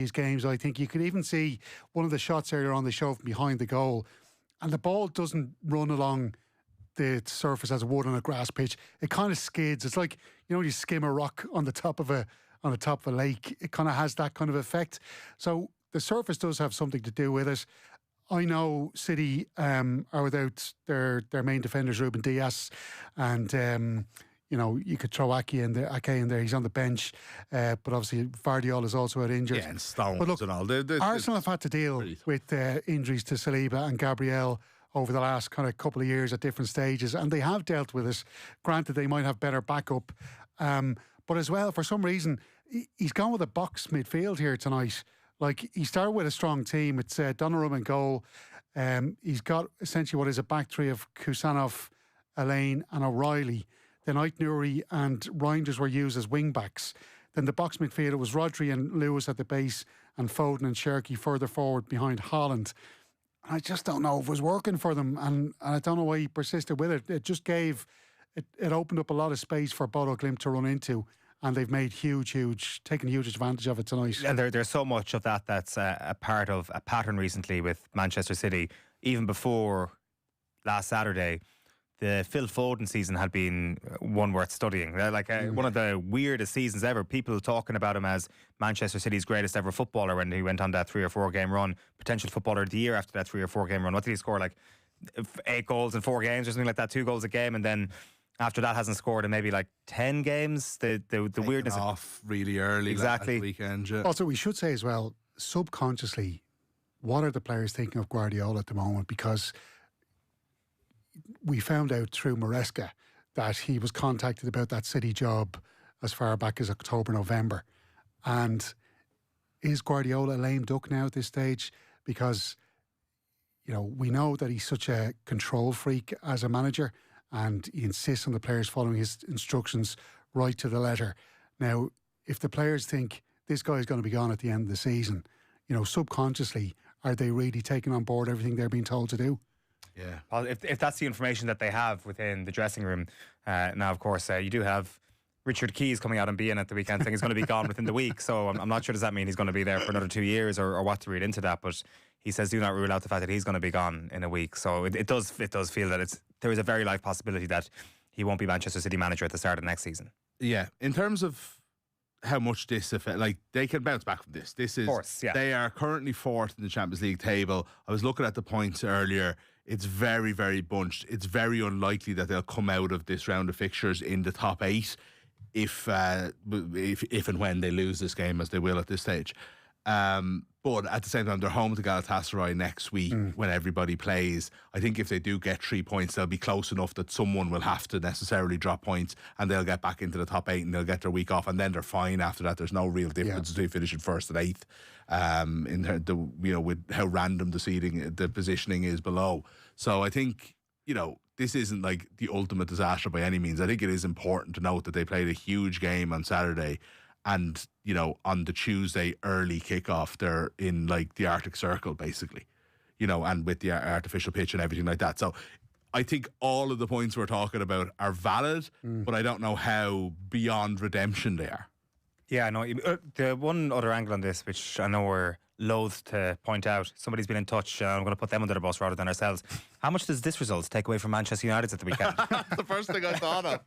these games. I think you could even see one of the shots earlier on, they show from behind the goal, and the ball doesn't run along the surface as it would on a grass pitch. It kind of skids. It's like, you know, when you skim a rock on the top of a lake. It kind of has that kind of effect. So the surface does have something to do with it. I know City are without their main defenders, Ruben Dias, and you know, you could throw Ake in there. He's on the bench, but obviously Vardiol is also out injured. Yeah, and Stones but look, and all. Arsenal have had to deal with injuries to Saliba and Gabriel over the last kind of couple of years at different stages, and they have dealt with it. Granted, they might have better backup, but as well, for some reason, he's gone with a box midfield here tonight. Like, he started with a strong team. It's Donnarumma in goal. He's got essentially what is a back three of Kusanov, Elaine and O'Reilly. Then Aït-Nouri and Reinders were used as wing backs. Then the box midfield, it was Rodri and Lewis at the base, and Foden and Cherki further forward behind Haaland. I just don't know if it was working for them, and I don't know why he persisted with it. It just it opened up a lot of space for Bodo Glimt to run into, and they've made taken huge advantage of it tonight. And there's so much of that's a part of a pattern recently with Manchester City. Even before last Saturday, the Phil Foden season had been one worth studying. One of the weirdest seasons ever. People talking about him as Manchester City's greatest ever footballer when he went on that 3 or 4 game run. Potential footballer of the year after that 3 or 4 game run. What did he score? 8 goals in 4 games or something like that, 2 goals a game, and then after that hasn't scored in maybe 10 games. The weirdness off really early. Exactly. That weekend. Yeah. Also, we should say as well, subconsciously, what are the players thinking of Guardiola at the moment? Because we found out through Maresca that he was contacted about that City job as far back as October, November. And is Guardiola a lame duck now at this stage? Because, you know, we know that he's such a control freak as a manager, and he insists on the players following his instructions right to the letter. Now, if the players think this guy is going to be gone at the end of the season, you know, subconsciously, are they really taking on board everything they're being told to do? Yeah. Well, if that's the information that they have within the dressing room, now, of course, you do have Richard Keys coming out and being at the weekend saying he's going to be gone within the week. So I'm not sure, does that mean he's going to be there for another 2 years or what to read into that? But he says do not rule out the fact that he's going to be gone in a week. So it does feel that there is a very live possibility that he won't be Manchester City manager at the start of next season. Yeah. In terms of how much this affect, they can bounce back from this. This is, of course, yeah. They are currently 4th in the Champions League table. I was looking at the points earlier. It's very, very bunched. It's very unlikely that they'll come out of this round of fixtures in the top 8 if and when they lose this game, as they will at this stage. But at the same time, they're home to Galatasaray next week when everybody plays. I think if they do get 3 points, they'll be close enough that someone will have to necessarily drop points, and they'll get back into the top 8 and they'll get their week off, and then they're fine after that. There's no real difference between finishing 1st and 8th, with how random the positioning is below. So I think, this isn't like the ultimate disaster by any means. I think it is important to note that they played a huge game on Saturday, and on the Tuesday early kickoff, they're in the Arctic Circle basically, and with the artificial pitch and everything like that. So I think all of the points we're talking about are valid, but I don't know how beyond redemption they are. Yeah, I know. The one other angle on this, which I know we're loath to point out, somebody's been in touch. I'm going to put them under the bus rather than ourselves. How much does this result take away from Manchester United at the weekend? That's the first thing I thought of.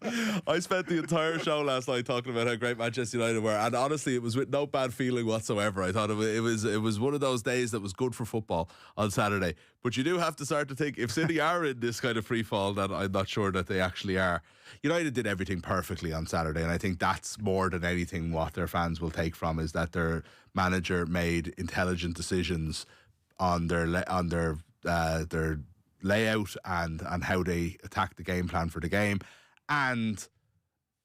I spent the entire show last night talking about how great Manchester United were, and honestly, it was with no bad feeling whatsoever. I thought it was one of those days that was good for football on Saturday. But you do have to start to think, if City are in this kind of free fall, that I'm not sure that they actually are. United did everything perfectly on Saturday, and I think that's more than anything what their fans will take from, is that their manager made intelligent decisions on their layout and how they attacked the game plan for the game, and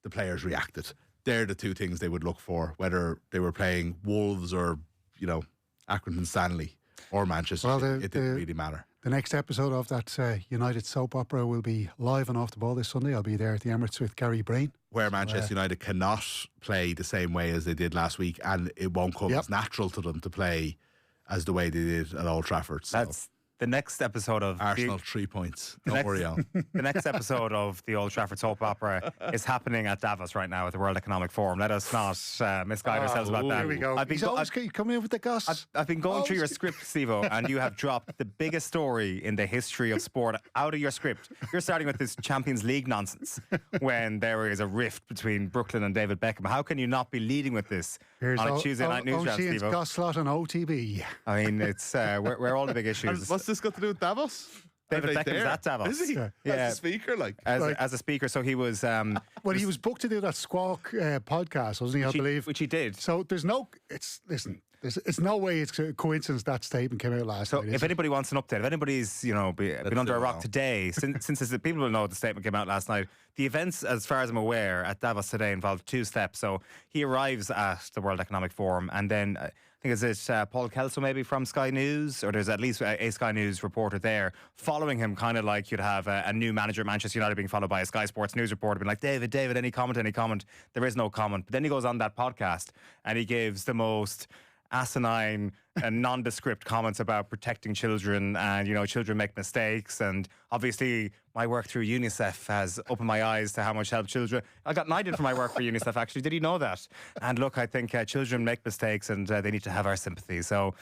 the players reacted. They're the two things they would look for, whether they were playing Wolves or Accrington Stanley or Manchester. It didn't really matter. The next episode of that United soap opera will be live and off the ball this Sunday. I'll be there at the Emirates with Gary Breen. Where Manchester United cannot play the same way as they did last week, and it won't come as natural to them to play as the way they did at Old Trafford. So. the next episode of Arsenal 3 points. Don't worry, Alan. The next episode of the Old Trafford soap opera is happening at Davos right now at the World Economic Forum. Let us not misguide ourselves about that. Here we go. He's always coming in with the goss. I've been going through your script, Steve-O, and you have dropped the biggest story in the history of sport out of your script. You're starting with this Champions League nonsense when there is a rift between Brooklyn and David Beckham. How can you not be leading with this on a Tuesday night Newsround, Sheahan's Steve-O? goss slot on OTB. I mean, it's we're all the big issues. And what's this got to do with Davos? David Beckham's at Davos. Is he? Yeah. As a speaker, as a speaker. So he was. Well, he was booked to do that Squawk podcast, wasn't he? I believe, which he did. So there's no. It's no way it's a coincidence that statement came out last night. So if anybody wants an update, if anybody's been under a rock today, since people will know the statement came out last night. The events, as far as I'm aware, at Davos today involved 2 steps. So he arrives at the World Economic Forum, and then I think it's Paul Kelso maybe from Sky News, or there's at least a Sky News reporter there following him, kind of like you'd have a new manager at Manchester United being followed by a Sky Sports News reporter being like, David, any comment? There is no comment. But then he goes on that podcast and he gives the most asinine and nondescript comments about protecting children, and children make mistakes, and obviously my work through UNICEF has opened my eyes to how much help children. I got knighted for my work for UNICEF, actually. Did you know that? And look, I think children make mistakes and they need to have our sympathy. So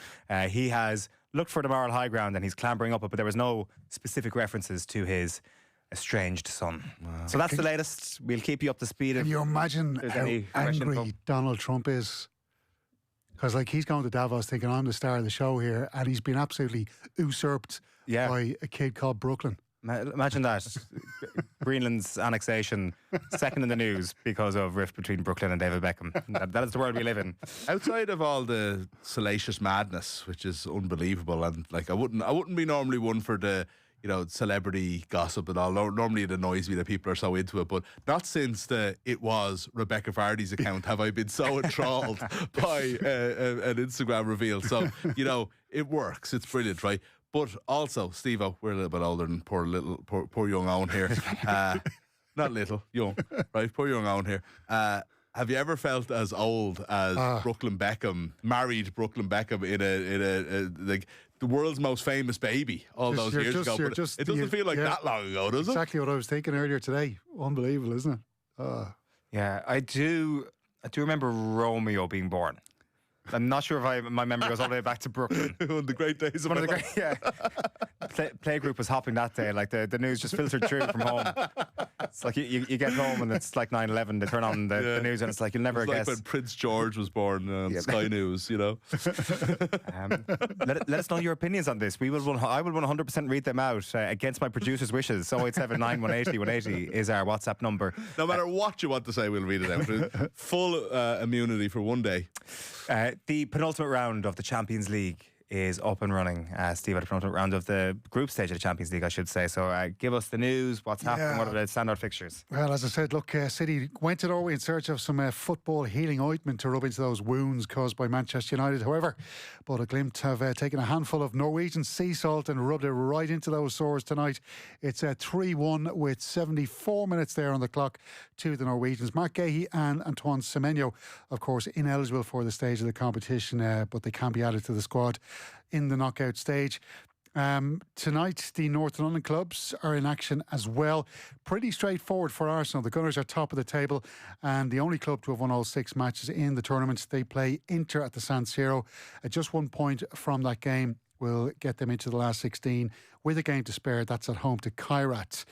he has looked for the moral high ground and he's clambering up it, but there was no specific references to his estranged son. Wow. So that's the latest. We'll keep you up to speed. Can you imagine how angry Donald Trump is? Because he's going to Davos thinking, I'm the star of the show here, and he's been absolutely usurped by a kid called Brooklyn. Imagine that. Greenland's annexation, second in the news because of rift between Brooklyn and David Beckham. That is the world we live in. Outside of all the salacious madness, which is unbelievable, and I wouldn't be normally one for the celebrity gossip and all. Normally it annoys me that people are so into it, but not since it was Rebecca Vardy's account have I been so enthralled by an Instagram reveal. So, it works. It's brilliant, right? But also, Steve-O, we're a little bit older than poor young Owen here. Not little, young, right? Poor young Owen here. Have you ever felt as old as Brooklyn Beckham, married Brooklyn Beckham in a the world's most famous baby all those years ago? But it doesn't feel like that long ago, does it? Exactly what I was thinking earlier today. Unbelievable, isn't it? Yeah, I do remember Romeo being born. I'm not sure if my memory goes all the way back to Brooklyn. One of the great days of my life. Playgroup was hopping that day. The news just filtered through from home. It's like you get home and it's like 9/11. They turn on the news and it's like you'll never guess. Like when Prince George was born on Sky News, Let us know your opinions on this. I will 100% read them out against my producer's wishes. 087 180 180 is our WhatsApp number. No matter what you want to say, we'll read it out. Full immunity for one day. The penultimate round of the Champions League is up and running, Steve, at the penultimate round of the group stage of the Champions League, I should say. So give us the news, what's happening, what are the standout fixtures? Well, as I said, look, City went to Norway in search of some football healing ointment to rub into those wounds caused by Manchester United. However, Bodo Glimt have taken a handful of Norwegian sea salt and rubbed it right into those sores tonight. It's 3-1 with 74 minutes there on the clock to the Norwegians. Mark Gahey and Antoine Semenyo, of course, ineligible for the stage of the competition, but they can be added to the squad in the knockout stage. Tonight, the North London clubs are in action as well. Pretty straightforward for Arsenal. The Gunners are top of the table and the only club to have won all 6 matches in the tournament. They play Inter at the San Siro. Just 1 point from that game will get them into the last 16 with a game to spare. That's at home to Kairat.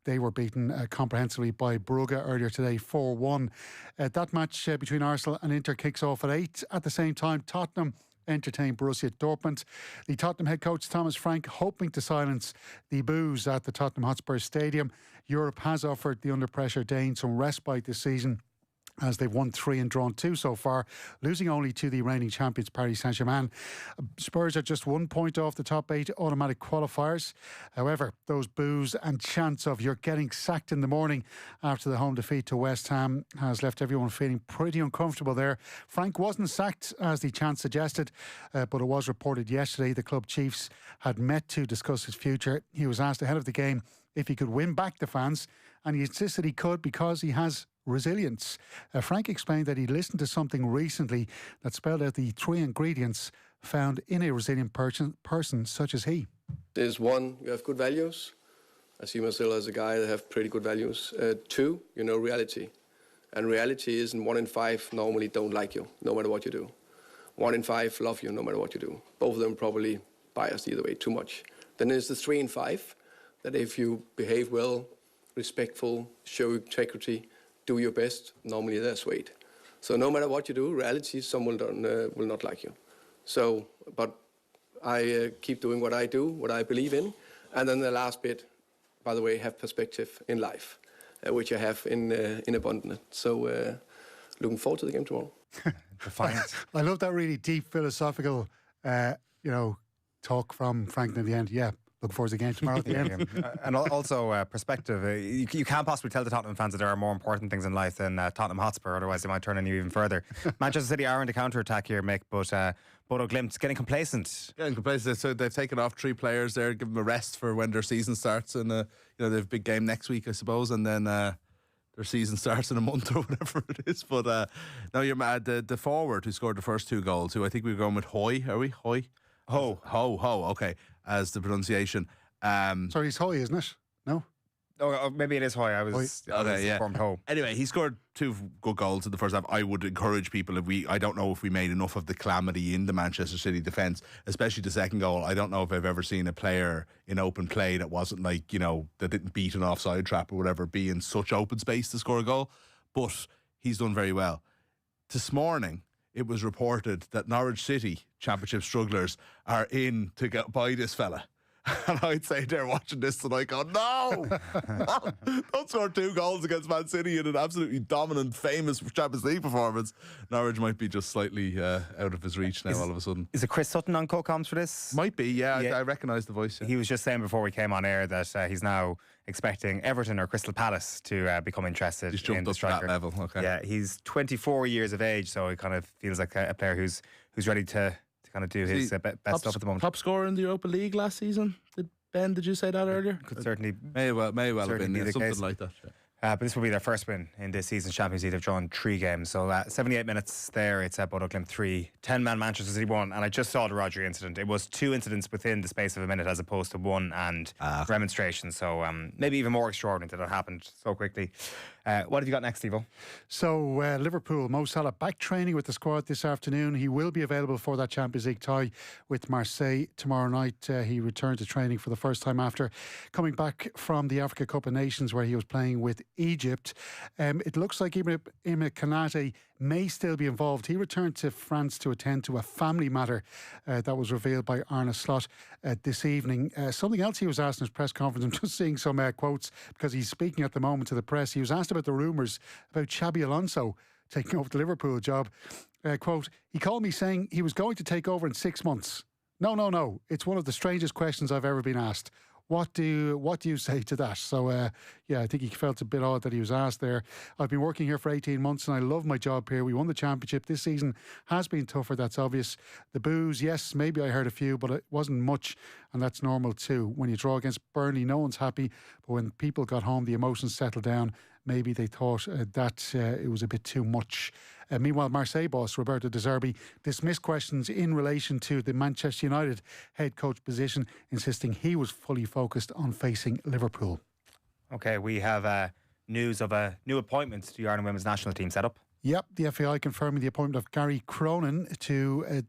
They were beaten comprehensively by Brugge earlier today, 4-1. That match between Arsenal and Inter kicks off at 8. At the same time, Tottenham entertain Borussia Dortmund. The Tottenham head coach Thomas Frank hoping to silence the boos at the Tottenham Hotspur Stadium. Europe has offered the under pressure Danes some respite this season, as they've won 3 and drawn 2 so far, losing only to the reigning champions Paris Saint-Germain. Spurs are just 1 point off the top 8 automatic qualifiers. However, those boos and chants of "you're getting sacked in the morning" after the home defeat to West Ham has left everyone feeling pretty uncomfortable there. Frank wasn't sacked, as the chant suggested, but it was reported yesterday the club chiefs had met to discuss his future. He was asked ahead of the game if he could win back the fans, and he insisted he could because he has resilience. Frank explained that he listened to something recently that spelled out the 3 ingredients found in a resilient person such as he. There's one, you have good values. I see myself as a guy that have pretty good values. 2, you know reality. And reality is 1 in 5 normally don't like you, no matter what you do. 1 in 5 love you, no matter what you do. Both of them probably biased either way, too much. Then there's the 3 in 5, that if you behave well, respectful, show integrity, do your best, normally they're swayed. So no matter what you do, reality, someone will not like you. So, but I keep doing what I do, what I believe in. And then the last bit, by the way, have perspective in life, which I have in abundance. So looking forward to the game tomorrow. Defiant. I love that really deep philosophical, talk from Franklin at the end. Yeah, looking forward to the game tomorrow at the end. And also perspective. You can't possibly tell the Tottenham fans that there are more important things in life than Tottenham Hotspur, otherwise they might turn on you even further. Manchester City are in the counter-attack here, Mick, but Bodo Glimt getting complacent. Getting complacent. So they've taken off 3 players there, give them a rest for when their season starts, and they have a big game next week, I suppose, and then their season starts in a month or whatever it is. But no, you're mad. The forward who scored the first 2 goals, who I think we were going with Hoy, are we? Hoy? Ho, okay, as the pronunciation. Sorry, it's Hoy, isn't it? No? Oh, maybe it is Hoy. I was informed Ho. Anyway, he scored 2 good goals in the first half. I would encourage people, I don't know if we made enough of the calamity in the Manchester City defence, especially the second goal. I don't know if I've ever seen a player in open play that wasn't that didn't beat an offside trap or whatever, be in such open space to score a goal. But he's done very well. This morning, it was reported that Norwich City, championship strugglers, are in to buy this fella. And I'd say they're watching this and I go, no! Don't score 2 goals against Man City in an absolutely dominant, famous Champions League performance. Norwich might be just slightly out of his reach now all of a sudden. Is it Chris Sutton on co-coms for this? Might be, yeah. I recognise the voice. Yeah. He was just saying before we came on air that he's now expecting Everton or Crystal Palace to become interested. He's jumped in the up to striker. that level. Okay. Yeah, he's 24 years of age, so he kind of feels like a player who's ready to kind of do his best stuff at the moment. Top scorer in the Europa League last season? Did you say that earlier? Could certainly may well have been something case. like that. Yeah. But this will be their first win in this season's Champions League. They've drawn 3 games. So 78 minutes there, it's Bodo Glimt 3, 10-man Manchester City 1. And I just saw the Rodri incident. It was 2 incidents within the space of a minute as opposed to 1 and remonstration. So maybe even more extraordinary that it happened so quickly. What have you got next, Evo? So Liverpool, Mo Salah back training with the squad this afternoon. He will be available for that Champions League tie with Marseille tomorrow night. He returned to training for the first time after coming back from the Africa Cup of Nations where he was playing with Egypt. It looks like Ima Kanate may still be involved. He returned to France to attend to a family matter that was revealed by Arne Slot this evening. Something else he was asked in his press conference, I'm just seeing some quotes because he's speaking at the moment to the press. He was asked about the rumours about Xabi Alonso taking over the Liverpool job. Quote, he called me saying he was going to take over in 6 months. No. It's one of the strangest questions I've ever been asked. What do you say to that? So, I think he felt a bit odd that he was asked there. I've been working here for 18 months and I love my job here. We won the championship. This season has been tougher, that's obvious. The boos, yes, maybe I heard a few, but it wasn't much, and that's normal too. When you draw against Burnley, no one's happy, but when people got home, the emotions settled down. Maybe they thought that it was a bit too much. Meanwhile, Marseille boss Roberto De Zerbi dismissed questions in relation to the Manchester United head coach position, insisting he was fully focused on facing Liverpool. Okay, we have news of a new appointment to the Ireland Women's National Team set up. Yep, the FAI confirming the appointment of Gary Cronin to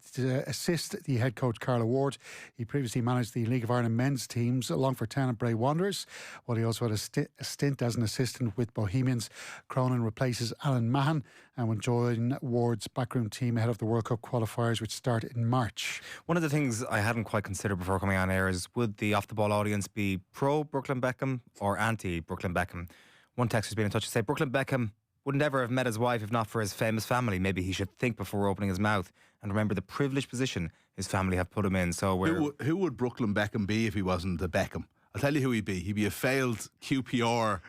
assist the head coach Carla Ward. He previously managed the League of Ireland men's teams along for Town and Bray Wanderers, while he also had a stint as an assistant with Bohemians. Cronin replaces Alan Mahan and will join Ward's backroom team ahead of the World Cup qualifiers, which start in March. One of the things I hadn't quite considered before coming on air is, would the off-the-ball audience be pro-Brooklyn Beckham or anti-Brooklyn Beckham? One texter's been in touch to say Brooklyn Beckham would never have met his wife if not for his famous family. Maybe he should think before opening his mouth and remember the privileged position his family have put him in. So who would Brooklyn Beckham be if he wasn't a Beckham? I'll tell you who he'd be. He'd be a failed QPR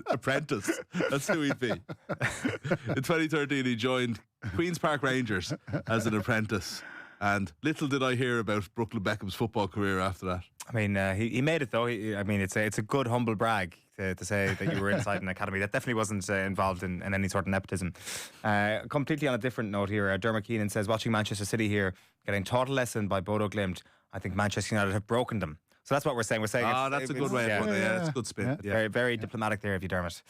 apprentice. That's who he'd be. In 2013 he joined Queen's Park Rangers as an apprentice, and little did I hear about Brooklyn Beckham's football career after that. I mean, he made it though. It's a good humble brag to say that you were inside an academy. That definitely wasn't involved in any sort of nepotism. Completely on a different note here, Dermot Keenan says, watching Manchester City here, getting taught a lesson by Bodo Glimt, I think Manchester United have broken them. So that's what we're saying. We're saying that's a good way of putting it. Yeah, that's a good spin. Yeah. Very, very diplomatic there, if you Dermot.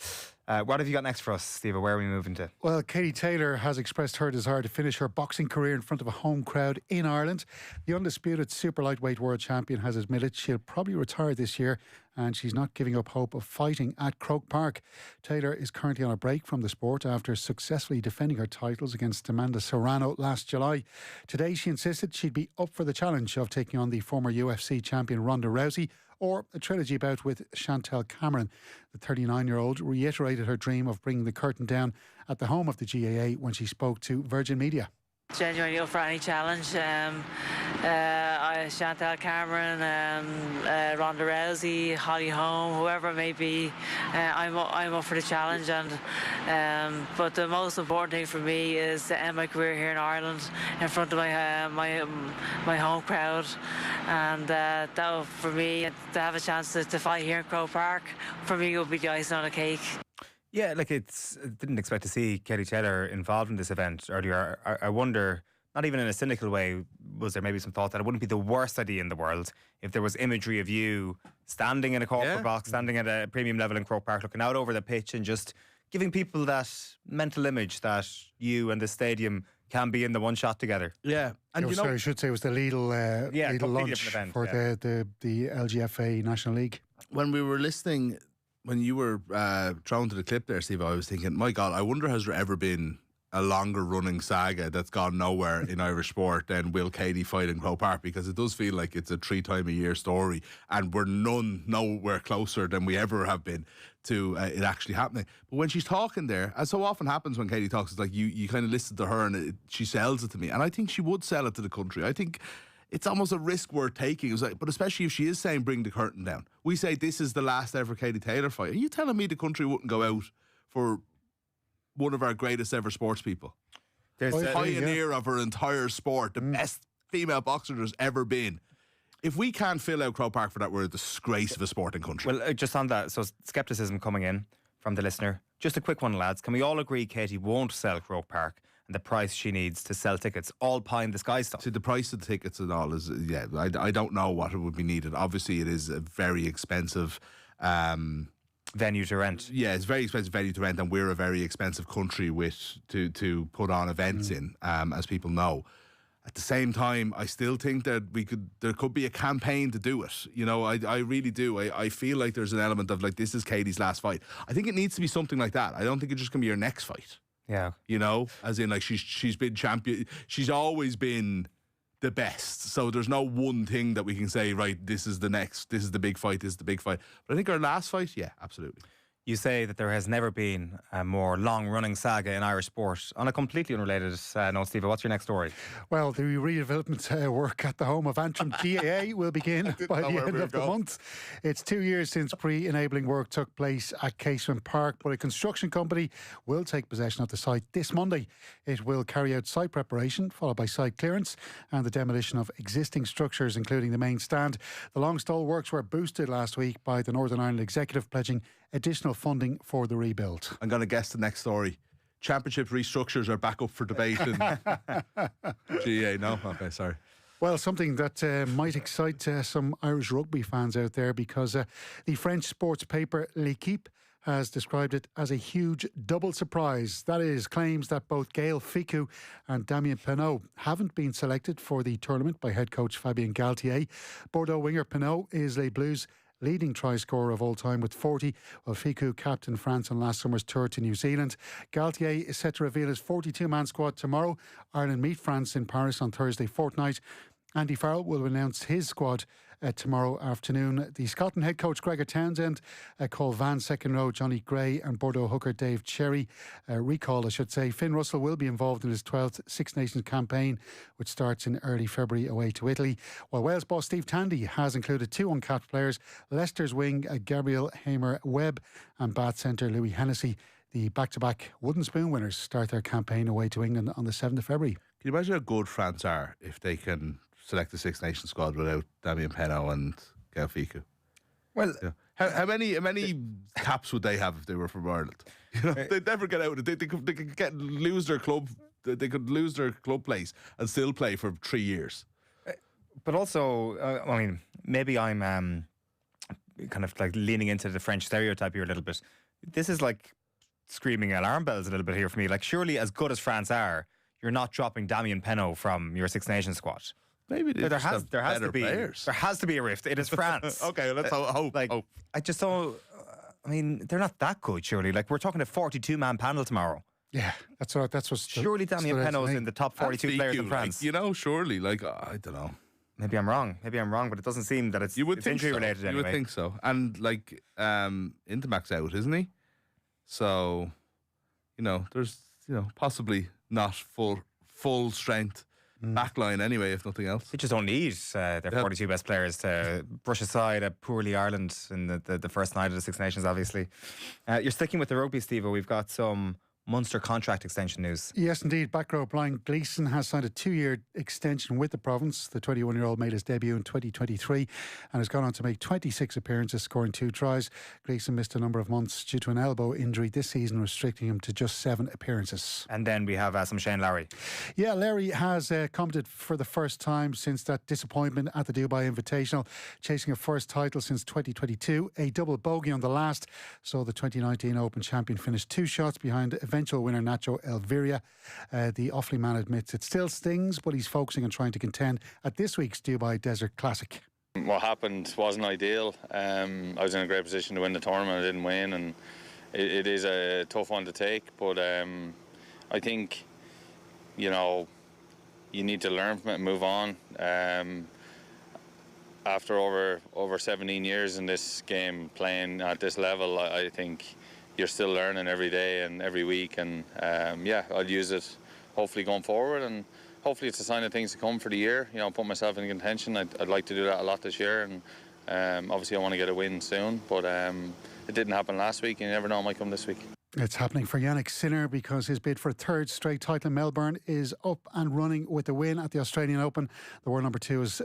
What have you got next for us, Steve? Where are we moving to? Well, Katie Taylor has expressed her desire to finish her boxing career in front of a home crowd in Ireland. The undisputed super lightweight world champion has admitted she'll probably retire this year, and she's not giving up hope of fighting at Croke Park. Taylor is currently on a break from the sport after successfully defending her titles against Amanda Serrano last July. Today, she insisted she'd be up for the challenge of taking on the former UFC champion Ronda Rousey, or a trilogy bout with Chantel Cameron. The 39-year-old reiterated her dream of bringing the curtain down at the home of the GAA when she spoke to Virgin Media. Genuinely up for any challenge. Chantel Cameron, Ronda Rousey, Holly Holm, whoever it may be, I'm up for the challenge. But the most important thing for me is to end my career here in Ireland in front of my home crowd, and that for me to have a chance to fight here in Croke Park, for me will be the icing on the cake. Yeah, didn't expect to see Katie Taylor involved in this event earlier. I wonder, not even in a cynical way, was there maybe some thought that it wouldn't be the worst idea in the world if there was imagery of you standing in a corporate box, standing at a premium level in Croke Park, looking out over the pitch and just giving people that mental image that you and the stadium can be in the one shot together. Yeah. And I should say it was the Lidl, Lidl lunch event, for the LGFA National League. When we were listening, when you were thrown to the clip there, Steve, I was thinking, my God, I wonder has there ever been a longer running saga that's gone nowhere in Irish sport than will Katie fight in Croke Park? Because it does feel like it's a 3-time-a-year story, and we're nowhere closer than we ever have been to it actually happening. But when she's talking there, as so often happens when Katie talks, it's like you kind of listen to her and she sells it to me, and I think she would sell it to the country. I think it's almost a risk worth taking. It was like, but especially if she is saying bring the curtain down. We say this is the last ever Katie Taylor fight. Are you telling me the country wouldn't go out for one of our greatest ever sports people? There's the pioneer of her entire sport, the best female boxer there's ever been. If we can't fill out Croke Park for that, we're a disgrace of a sporting country. Well, just on that, so scepticism coming in from the listener. Just a quick one, lads. Can we all agree Katie won't sell Croke Park and the price she needs to sell tickets? All pie in the sky stuff. See, the price of the tickets and all is, I don't know what it would be needed. Obviously, it is a very expensive venue to rent. Yeah, it's a very expensive venue to rent, and we're a very expensive country to put on events in, as people know. At the same time, I still think that there could be a campaign to do it. You know, I really do. I feel like there's an element of like, this is Katie's last fight. I think it needs to be something like that. I don't think it's just going to be your next fight. Yeah. You know, as in like she's been champion. She's always been the best. So there's no one thing that we can say, right, this is the big fight, this is the big fight. But I think her last fight, yeah, absolutely. You say that there has never been a more long-running saga in Irish sport. On a completely unrelated note, Steve, what's your next story? Well, the redevelopment work at the home of Antrim GAA will begin by the end of the month. It's 2 years since pre-enabling work took place at Casement Park, but a construction company will take possession of the site this Monday. It will carry out site preparation, followed by site clearance and the demolition of existing structures, including the main stand. The long stall works were boosted last week by the Northern Ireland Executive, pledging additional funding for the rebuild. I'm going to guess the next story. Championship restructures are back up for debate in GA. No? Okay, sorry. Well, something that might excite some Irish rugby fans out there, because the French sports paper L'Équipe has described it as a huge double surprise. That is, claims that both Gaël Fickou and Damien Penaud haven't been selected for the tournament by head coach Fabien Galtier. Bodo winger Penaud is Les Blues' leading try scorer of all time with 40, while Fickou captained France on last summer's tour to New Zealand. Galtier is set to reveal his 42-man squad tomorrow. Ireland meet France in Paris on Thursday fortnight. Andy Farrell will announce his squad tomorrow afternoon. The Scotland head coach Gregor Townsend, Cole Van, second row Johnny Gray and Bordeaux hooker Dave Cherry. Recall, I should say, Finn Russell will be involved in his 12th Six Nations campaign, which starts in early February away to Italy. While Wales boss Steve Tandy has included two uncapped players, Leicester's wing Gabriel Hamer-Webb and Bath centre Louis Hennessy. The back-to-back wooden spoon winners start their campaign away to England on the 7th of February. Can you imagine how good France are if they can select the Six Nations squad without Damien Penaud and Gaël Fickou? Well, yeah. How many caps would they have if they were from Ireland? You know, they'd never get out. They could lose their club. They could lose their club place and still play for 3 years. But also, I mean, maybe I'm kind of like leaning into the French stereotype here a little bit. This is like screaming alarm bells a little bit here for me. Like, surely as good as France are, you're not dropping Damien Penaud from your Six Nations squad. Maybe there has to be players. There has to be a rift. It is France. Okay, let's hope. I just don't. I mean, they're not that good. Surely, like we're talking a 42-man panel tomorrow. Yeah, that's what. Surely Damien Penaud's in the top 42 players in France. Surely, I don't know. Maybe I'm wrong, but it doesn't seem that it's injury related anyway. You would think so. And Intermac's out, isn't he? So, there's possibly not full strength backline anyway, if nothing else. They just don't need their 42 best players to brush aside a poorly Ireland in the first night of the Six Nations, obviously. You're sticking with the rugby, Steve. We've got some Munster contract extension news. Yes, indeed. Back row Brian Gleeson has signed a 2-year extension with the province. The 21-year-old made his debut in 2023 and has gone on to make 26 appearances, scoring 2 tries. Gleeson missed a number of months due to an elbow injury this season, restricting him to just 7 appearances. And then we have some Shane Lowry. Yeah, Larry has commented for the first time since that disappointment at the Dubai Invitational, chasing a first title since 2022, a double bogey on the last. So the 2019 Open champion finished 2 shots behind eventual winner Nacho Elviria. The Offaly man admits it still stings, but he's focusing on trying to contend at this week's Dubai Desert Classic. What happened wasn't ideal. I was in a great position to win the tournament. I didn't win, and it is a tough one to take. But I think, you need to learn from it and move on. After over 17 years in this game, playing at this level, I think you're still learning every day and every week, and I'll use it hopefully going forward, and hopefully it's a sign of things to come for the year. Put myself in contention. I'd like to do that a lot this year, and obviously I want to get a win soon, but it didn't happen last week, and you never know, it might come this week. It's happening for Yannick Sinner because his bid for a 3rd straight title in Melbourne is up and running with the win at the Australian Open. The world number 2 was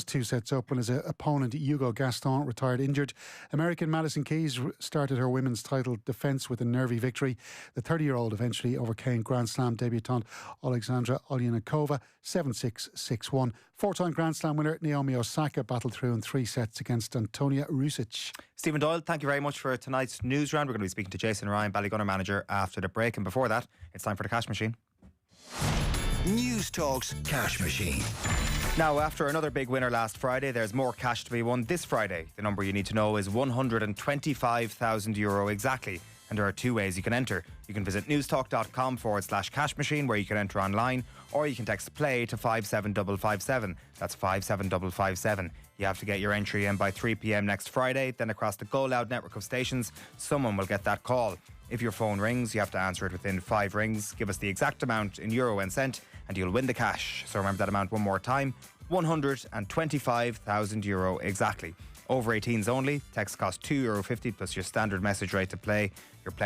2 sets up when his opponent Hugo Gaston retired injured. American Madison Keys started her women's title defence with a nervy victory. The 30-year-old eventually overcame Grand Slam debutante Alexandra Olyannikova 7-6, 6-1. 4-time Grand Slam winner Naomi Osaka battled through in 3 sets against Antonia Rusic. Stephen Doyle, thank you very much for tonight's news round. We're going to be speaking to Jason Ryan, Ballygunner manager, after the break. And before that, it's time for the Cash Machine. News Talk's Cash Machine. Now, after another big winner last Friday, there's more cash to be won this Friday. The number you need to know is €125,000 exactly. And there are 2 ways you can enter. You can visit newstalk.com/cash machine, where you can enter online, or you can text play to 57557. That's 57557. You have to get your entry in by 3 p.m. next Friday. Then across the Go Loud network of stations, someone will get that call. If your phone rings, you have to answer it within 5 rings. Give us the exact amount in euro and cent, and you'll win the cash. So remember that amount one more time, €125,000 exactly. Over 18s only. Text costs €2.50 plus your standard message rate to play. You're playing